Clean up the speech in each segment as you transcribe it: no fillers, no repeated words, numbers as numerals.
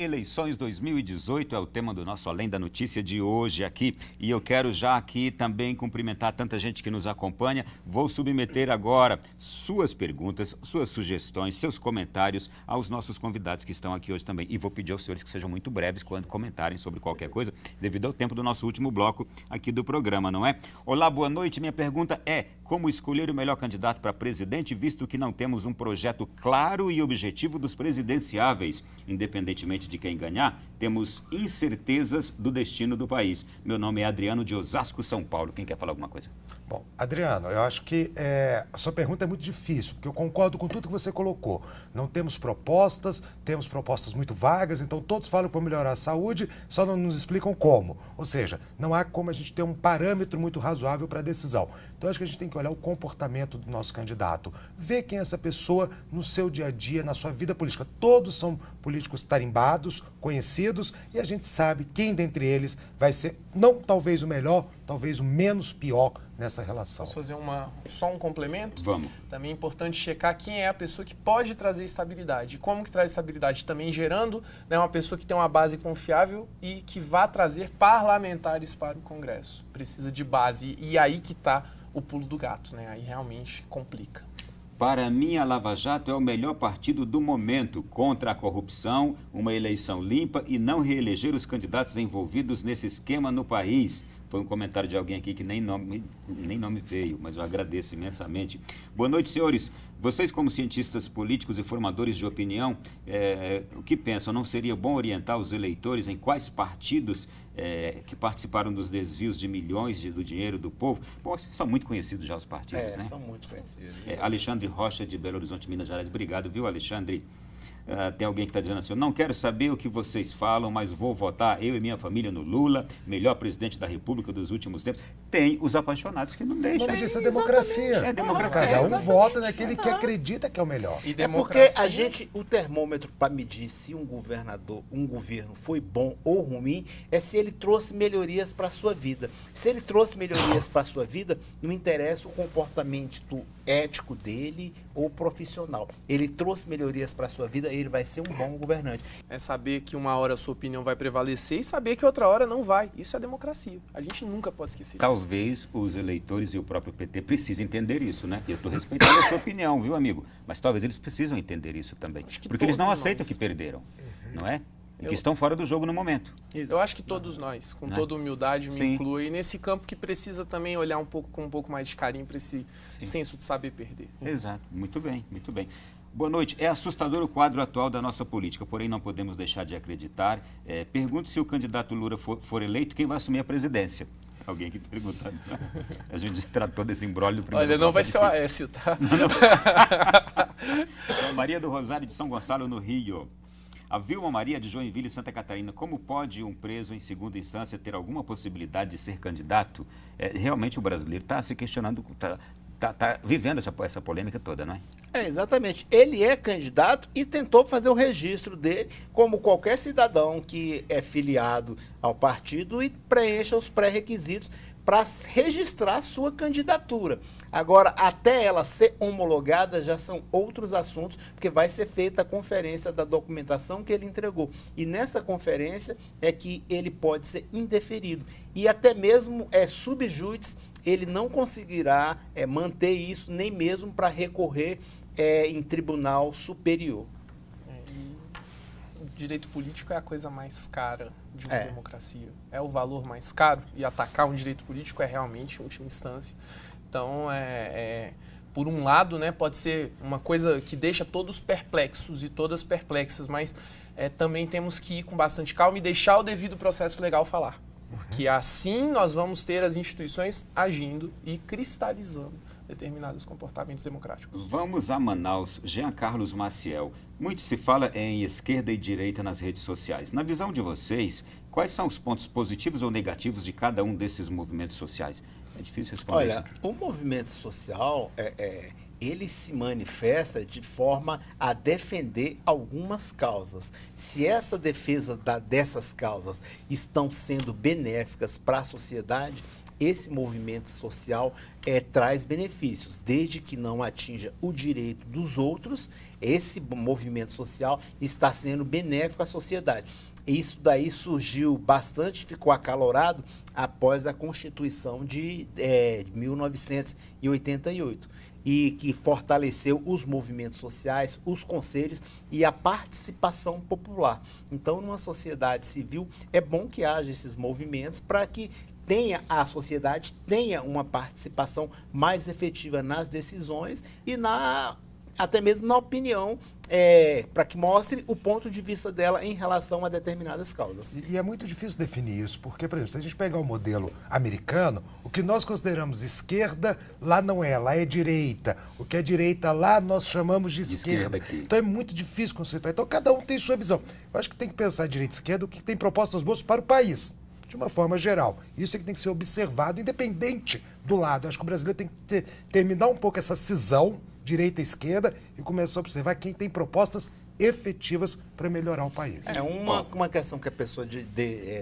Eleições 2018 é o tema do nosso Além da Notícia de hoje aqui. E eu quero já aqui também cumprimentar tanta gente que nos acompanha. Vou submeter agora suas perguntas, suas sugestões, seus comentários aos nossos convidados que estão aqui hoje também. E vou pedir aos senhores que sejam muito breves quando comentarem sobre qualquer coisa, devido ao tempo do nosso último bloco aqui do programa, não é? Olá, boa noite. Minha pergunta é: como escolher o melhor candidato para presidente, visto que não temos um projeto claro e objetivo dos presidenciáveis? Independentemente de quem ganhar, temos incertezas do destino do país. Meu nome é Adriano de Osasco, São Paulo. Quem quer falar alguma coisa? Bom, Adriano, eu acho que a sua pergunta é muito difícil, porque eu concordo com tudo que você colocou. Não temos propostas muito vagas, então todos falam para melhorar a saúde, só não nos explicam como. Ou seja, não há como a gente ter um parâmetro muito razoável para a decisão. Então acho que a gente tem que olhar o comportamento do nosso candidato, ver quem é essa pessoa no seu dia a dia, na sua vida política. Todos são políticos tarimbados, conhecidos, e a gente sabe quem dentre eles vai ser, não talvez o melhor, talvez o menos pior nessa relação. Posso fazer só um complemento? Vamos. Também é importante checar quem é a pessoa que pode trazer estabilidade. Como que traz estabilidade? Também gerando, né, uma pessoa que tem uma base confiável e que vá trazer parlamentares para o Congresso. Precisa de base. E aí que está o pulo do gato, né? Aí realmente complica. Para mim, a Lava Jato é o melhor partido do momento contra a corrupção, uma eleição limpa e não reeleger os candidatos envolvidos nesse esquema no país. Foi um comentário de alguém aqui que nem nome veio, mas eu agradeço imensamente. Boa noite, senhores. Vocês, como cientistas políticos e formadores de opinião, o que pensam? Não seria bom orientar os eleitores em quais partidos que participaram dos desvios de milhões do dinheiro do povo? Bom, são muito conhecidos já os partidos, né? São muito conhecidos. Alexandre Rocha, de Belo Horizonte, Minas Gerais. Obrigado, viu, Alexandre? Tem alguém que está dizendo assim: eu não quero saber o que vocês falam, mas vou votar, eu e minha família, no Lula, melhor presidente da República dos últimos tempos. Tem os apaixonados que não deixam. Mas isso é democracia. É democracia. Cada um vota naquele que acredita que é o melhor. E porque o termômetro para medir se um governo foi bom ou ruim, é se ele trouxe melhorias para a sua vida. Se ele trouxe melhorias para a sua vida, não interessa o comportamento ético dele ou profissional. Ele trouxe melhorias para a sua vida, ele vai ser um bom governante. É saber que uma hora a sua opinião vai prevalecer e saber que outra hora não vai. Isso é democracia. A gente nunca pode esquecer disso. Talvez os eleitores e o próprio PT precisem entender isso, né? Eu estou respeitando a sua opinião, viu, amigo? Mas talvez eles precisam entender isso também. Porque eles não aceitam que perderam, não é? E que estão fora do jogo no momento. Eu acho que todos nós, com toda humildade, me incluo. E nesse campo que precisa também olhar com um pouco mais de carinho para esse senso de saber perder. Exato. Muito bem, muito bem. Boa noite. É assustador o quadro atual da nossa política, porém não podemos deixar de acreditar. Pergunto se o candidato Lula for eleito, quem vai assumir a presidência? Alguém aqui perguntando. A gente tratou desse imbróglio do primeiro. Olha, não vai ser o Aécio, tá? Maria do Rosário de São Gonçalo, no Rio. A Vilma Maria de Joinville, Santa Catarina. Como pode um preso em segunda instância ter alguma possibilidade de ser candidato? Realmente o brasileiro está se questionando, está vivendo essa polêmica toda, não é? Exatamente. Ele é candidato e tentou fazer o registro dele, como qualquer cidadão que é filiado ao partido e preencha os pré-requisitos para registrar a sua candidatura. Agora, até ela ser homologada, já são outros assuntos, porque vai ser feita a conferência da documentação que ele entregou. E nessa conferência é que ele pode ser indeferido. E até mesmo sub judice, ele não conseguirá manter isso, nem mesmo para recorrer em tribunal superior. O direito político é a coisa mais cara de uma democracia. É o valor mais caro, e atacar um direito político é realmente a última instância. Então, por um lado, né, pode ser uma coisa que deixa todos perplexos e todas perplexas, mas também temos que ir com bastante calma e deixar o devido processo legal falar. Que assim nós vamos ter as instituições agindo e cristalizando determinados comportamentos democráticos. Vamos a Manaus. Jean Carlos Maciel. Muito se fala em esquerda e direita nas redes sociais. Na visão de vocês, quais são os pontos positivos ou negativos de cada um desses movimentos sociais? É difícil responder isso. Olha, o movimento social ele se manifesta de forma a defender algumas causas. Se essa defesa dessas causas estão sendo benéficas para a sociedade, esse movimento social traz benefícios, desde que não atinja o direito dos outros, esse movimento social está sendo benéfico à sociedade. Isso daí surgiu bastante, ficou acalorado após a Constituição de 1988. E que fortaleceu os movimentos sociais, os conselhos e a participação popular. Então, numa sociedade civil, é bom que haja esses movimentos para que a sociedade tenha uma participação mais efetiva nas decisões e até mesmo na opinião, para que mostre o ponto de vista dela em relação a determinadas causas. E é muito difícil definir isso, porque, por exemplo, se a gente pegar o modelo americano, o que nós consideramos esquerda, lá não é, lá é direita. O que é direita lá, nós chamamos de esquerda. Então é muito difícil conceituar. Então cada um tem sua visão. Eu acho que tem que pensar direita e esquerda, o que tem propostas boas para o país, de uma forma geral. Isso é que tem que ser observado, independente do lado. Eu acho que o brasileiro tem que terminar um pouco essa cisão direita e esquerda e começar a observar quem tem propostas efetivas para melhorar o país. Uma questão que a pessoa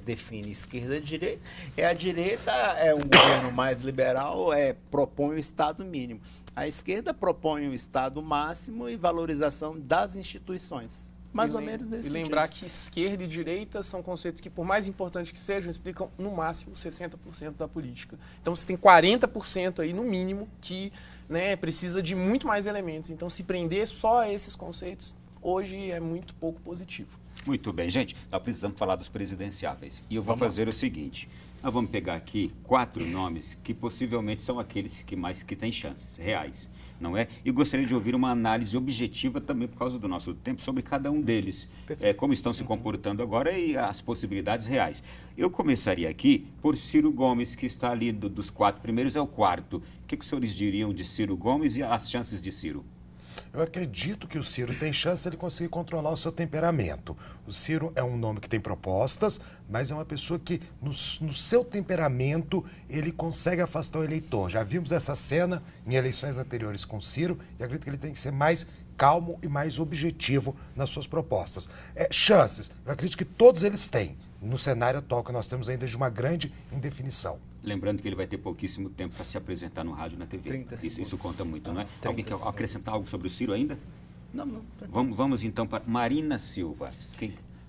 define esquerda e direita. A direita é um governo mais liberal, propõe o Estado mínimo. A esquerda propõe o Estado máximo e valorização das instituições. Mais ou menos nesse sentido. E lembrar que esquerda e direita são conceitos que, por mais importantes que sejam, explicam no máximo 60% da política. Então você tem 40% aí, no mínimo, que precisa de muito mais elementos. Então se prender só a esses conceitos, hoje é muito pouco positivo. Muito bem, gente. Nós precisamos falar dos presidenciáveis. E eu vou fazer o seguinte. Nós vamos pegar aqui 4 nomes que possivelmente são aqueles que têm chances reais, não é? E gostaria de ouvir uma análise objetiva também, por causa do nosso tempo, sobre cada um deles, como estão se comportando agora e as possibilidades reais. Eu começaria aqui por Ciro Gomes, que está ali dos 4 primeiros, é o 4º. O que os senhores diriam de Ciro Gomes e as chances de Ciro? Eu acredito que o Ciro tem chance de ele conseguir controlar o seu temperamento. O Ciro é um nome que tem propostas, mas é uma pessoa que, no seu temperamento, ele consegue afastar o eleitor. Já vimos essa cena em eleições anteriores com o Ciro e acredito que ele tem que ser mais calmo e mais objetivo nas suas propostas. Chances, eu acredito que todos eles têm, no cenário atual que nós temos ainda de uma grande indefinição. Lembrando que ele vai ter pouquíssimo tempo para se apresentar no rádio e na TV. Isso conta muito, não é? Alguém quer acrescentar algo sobre o Ciro ainda? Não. Vamos então para Marina Silva.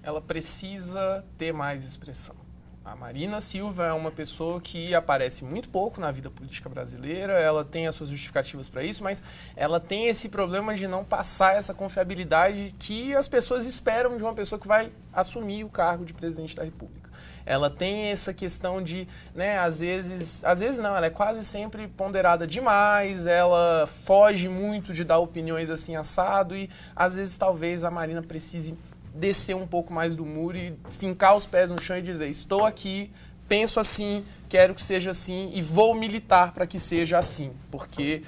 Ela precisa ter mais expressão. A Marina Silva é uma pessoa que aparece muito pouco na vida política brasileira, ela tem as suas justificativas para isso, mas ela tem esse problema de não passar essa confiabilidade que as pessoas esperam de uma pessoa que vai assumir o cargo de presidente da República. Ela tem essa questão de, às vezes não, ela é quase sempre ponderada demais, ela foge muito de dar opiniões assim assado e às vezes talvez a Marina precise descer um pouco mais do muro e fincar os pés no chão e dizer, estou aqui, penso assim, quero que seja assim e vou militar para que seja assim, porque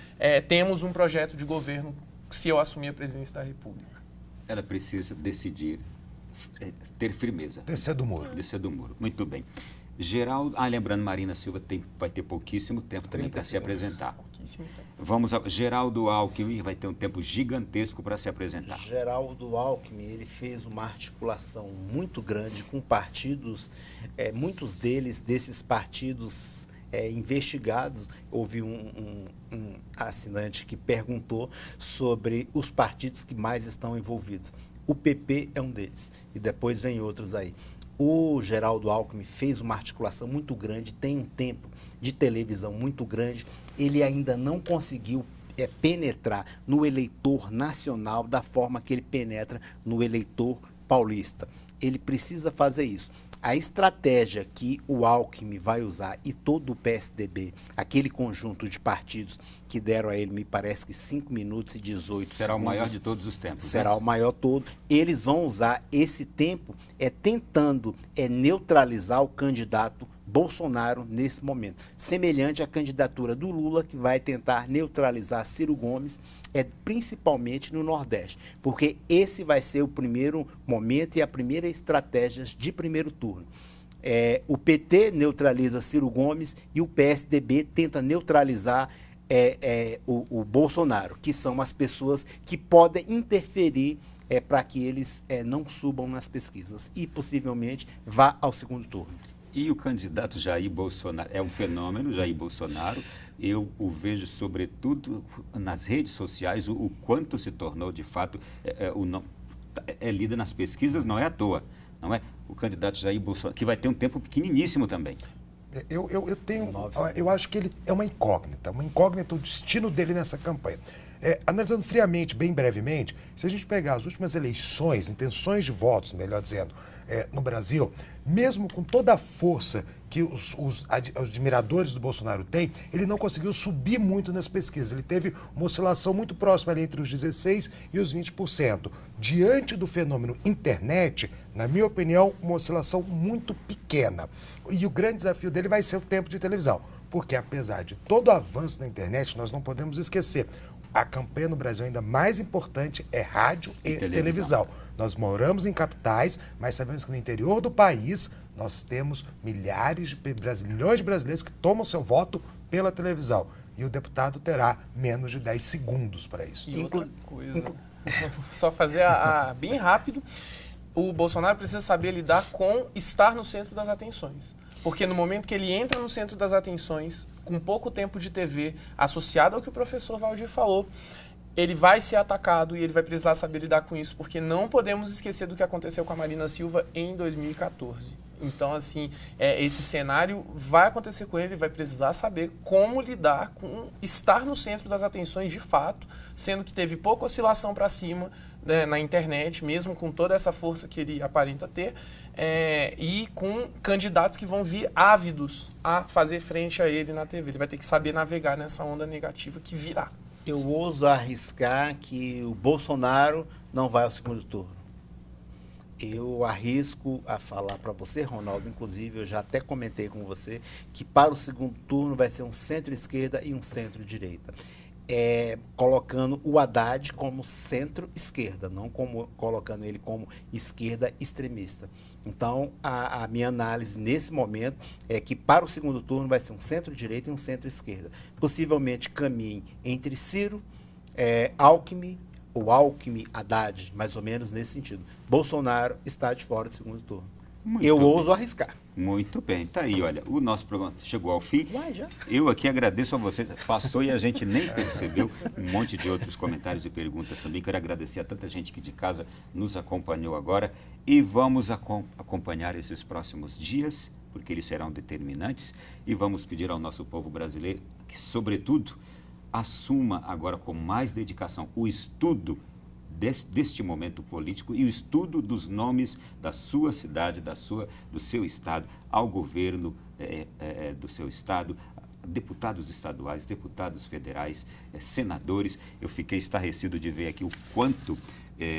temos um projeto de governo se eu assumir a presidência da República. Ela precisa decidir, ter firmeza. Descer do muro. Descer do muro, muito bem. Geraldo, lembrando, Marina Silva vai ter pouquíssimo tempo também para se apresentar. Vamos a Geraldo Alckmin, vai ter um tempo gigantesco para se apresentar. Geraldo Alckmin, ele fez uma articulação muito grande com partidos, muitos desses partidos investigados. Houve um assinante que perguntou sobre os partidos que mais estão envolvidos. O PP é um deles, e depois vem outros aí. O Geraldo Alckmin fez uma articulação muito grande, tem um tempo de televisão muito grande, ele ainda não conseguiu penetrar no eleitor nacional da forma que ele penetra no eleitor paulista. Ele precisa fazer isso. A estratégia que o Alckmin vai usar e todo o PSDB, aquele conjunto de partidos que deram a ele, me parece que 5 minutos e 18 Será segundos. o maior de todos os tempos. Será o maior todo. Eles vão usar esse tempo tentando neutralizar o candidato Bolsonaro nesse momento. Semelhante à candidatura do Lula, que vai tentar neutralizar Ciro Gomes, principalmente no Nordeste, porque esse vai ser o primeiro momento e a primeira estratégia de primeiro turno. O PT neutraliza Ciro Gomes e o PSDB tenta neutralizar o Bolsonaro, que são as pessoas que podem interferir para que eles não subam nas pesquisas e possivelmente vá ao segundo turno. E o candidato Jair Bolsonaro, é um fenômeno, Jair Bolsonaro, eu o vejo sobretudo nas redes sociais, o quanto se tornou de fato, líder nas pesquisas, não é à toa, não é? O candidato Jair Bolsonaro, que vai ter um tempo pequeniníssimo também. Eu acho que ele é uma incógnita o destino dele nessa campanha. Analisando friamente, bem brevemente, se a gente pegar as últimas eleições, intenções de votos, melhor dizendo, no Brasil, mesmo com toda a força que os admiradores do Bolsonaro têm, ele não conseguiu subir muito nas pesquisas. Ele teve uma oscilação muito próxima ali entre os 16% e os 20%. Diante do fenômeno internet, na minha opinião, uma oscilação muito pequena. E o grande desafio dele vai ser o tempo de televisão. Porque apesar de todo o avanço na internet, nós não podemos esquecer, a campanha no Brasil ainda mais importante é rádio e televisão. Nós moramos em capitais, mas sabemos que no interior do país nós temos milhões de brasileiros que tomam seu voto pela televisão. E o deputado terá menos de 10 segundos para isso. E outra coisa, só fazer bem rápido, o Bolsonaro precisa saber lidar com estar no centro das atenções. Porque no momento que ele entra no centro das atenções, com pouco tempo de TV, associado ao que o professor Valdir falou, ele vai ser atacado e ele vai precisar saber lidar com isso, porque não podemos esquecer do que aconteceu com a Marina Silva em 2014. Então, assim, esse cenário vai acontecer com ele, ele vai precisar saber como lidar com estar no centro das atenções de fato, sendo que teve pouca oscilação para cima, né, na internet, mesmo com toda essa força que ele aparenta ter, e com candidatos que vão vir ávidos a fazer frente a ele na TV. Ele vai ter que saber navegar nessa onda negativa que virá. Eu ouso arriscar que o Bolsonaro não vai ao segundo turno. Eu arrisco a falar para você, Ronaldo, inclusive eu já até comentei com você, que para o segundo turno vai ser um centro-esquerda e um centro-direita. Colocando o Haddad como centro-esquerda, não colocando ele como esquerda extremista. Então, a minha análise nesse momento é que para o segundo turno vai ser um centro-direita e um centro-esquerda. Possivelmente caminhe entre Ciro, Alckmin, ou Alckmin-Haddad, mais ou menos nesse sentido. Bolsonaro está de fora do segundo turno. Eu ouso arriscar. Muito bem, tá aí, olha, o nosso programa chegou ao fim. Uai, já? Eu aqui agradeço a vocês, passou e a gente nem percebeu um monte de outros comentários e perguntas também. Quero agradecer a tanta gente que de casa nos acompanhou agora e vamos acompanhar esses próximos dias, porque eles serão determinantes, e vamos pedir ao nosso povo brasileiro que, sobretudo, assuma agora com mais dedicação o estudo deste momento político e o estudo dos nomes da sua cidade, do seu estado, ao governo do seu estado, deputados estaduais, deputados federais, senadores. Eu fiquei estarrecido de ver aqui o quanto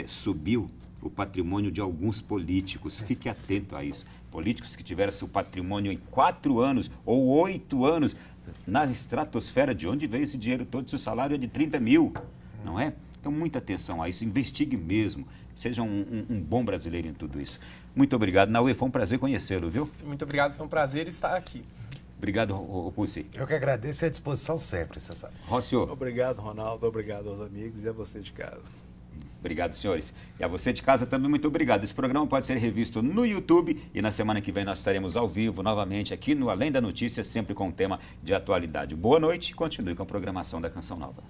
subiu o patrimônio de alguns políticos. Fique atento a isso. Políticos que tiveram seu patrimônio em 4 anos ou 8 anos na estratosfera. De onde veio esse dinheiro todo? Se o salário é de 30 mil, não é? Então, muita atenção a isso, investigue mesmo, seja um bom brasileiro em tudo isso. Muito obrigado, Naue, foi um prazer conhecê-lo, viu? Muito obrigado, foi um prazer estar aqui. Obrigado, Pussi. Eu que agradeço e à disposição sempre, você sabe. Rócio. Obrigado, Ronaldo, obrigado aos amigos e a você de casa. Obrigado, senhores. E a você de casa também, muito obrigado. Esse programa pode ser revisto no YouTube e na semana que vem nós estaremos ao vivo novamente aqui no Além da Notícia, sempre com um tema de atualidade. Boa noite e continue com a programação da Canção Nova.